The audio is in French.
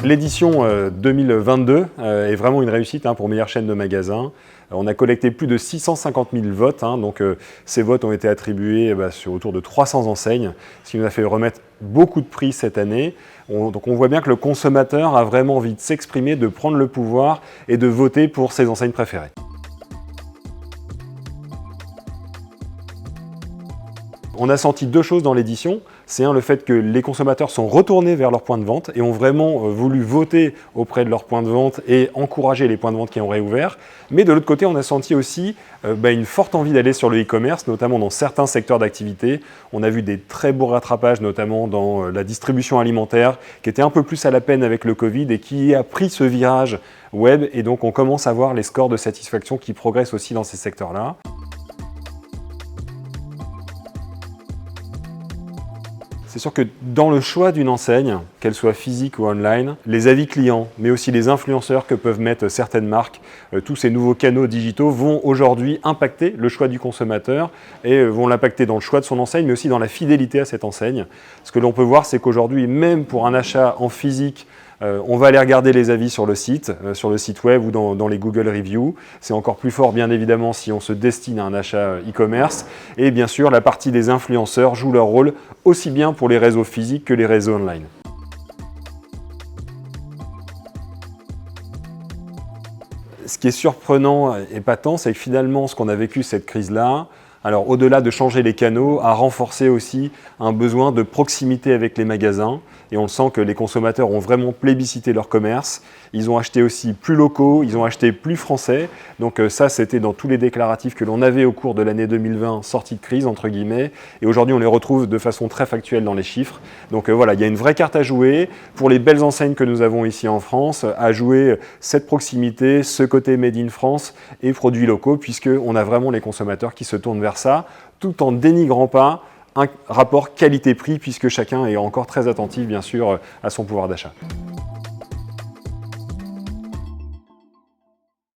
L'édition 2022 est vraiment une réussite pour meilleure chaîne de magasins. On a collecté plus de 650 000 votes, ces votes ont été attribués sur autour de 300 enseignes, ce qui nous a fait remettre beaucoup de prix cette année. Donc on voit bien que le consommateur a vraiment envie de s'exprimer, de prendre le pouvoir et de voter pour ses enseignes préférées. On a senti deux choses dans l'édition. C'est le fait que les consommateurs sont retournés vers leurs points de vente et ont vraiment voulu voter auprès de leurs points de vente et encourager les points de vente qui ont réouvert. Mais de l'autre côté, on a senti aussi une forte envie d'aller sur le e-commerce, notamment dans certains secteurs d'activité. On a vu des très beaux rattrapages, notamment dans la distribution alimentaire, qui était un peu plus à la peine avec le Covid et qui a pris ce virage web. Et donc, on commence à voir les scores de satisfaction qui progressent aussi dans ces secteurs-là. C'est sûr que dans le choix d'une enseigne, qu'elle soit physique ou online, les avis clients, mais aussi les influenceurs que peuvent mettre certaines marques, tous ces nouveaux canaux digitaux vont aujourd'hui impacter le choix du consommateur et vont l'impacter dans le choix de son enseigne, mais aussi dans la fidélité à cette enseigne. Ce que l'on peut voir, c'est qu'aujourd'hui, même pour un achat en physique, on va aller regarder les avis sur le site web ou dans les Google Reviews. C'est encore plus fort, bien évidemment, si on se destine à un achat e-commerce. Et bien sûr, la partie des influenceurs joue leur rôle aussi bien pour les réseaux physiques que les réseaux online. Ce qui est surprenant et patent, c'est que finalement, ce qu'on a vécu cette crise-là, alors au-delà de changer les canaux, a renforcé aussi un besoin de proximité avec les magasins. Et on sent que les consommateurs ont vraiment plébiscité leur commerce. Ils ont acheté aussi plus locaux, ils ont acheté plus français. Donc ça, c'était dans tous les déclaratifs que l'on avait au cours de l'année 2020, sortie de crise, entre guillemets. Et aujourd'hui, on les retrouve de façon très factuelle dans les chiffres. Donc voilà, il y a une vraie carte à jouer. Pour les belles enseignes que nous avons ici en France, à jouer cette proximité, ce côté made in France et produits locaux, puisqu'on a vraiment les consommateurs qui se tournent vers ça, tout en dénigrant pas un rapport qualité-prix, puisque chacun est encore très attentif, bien sûr, à son pouvoir d'achat.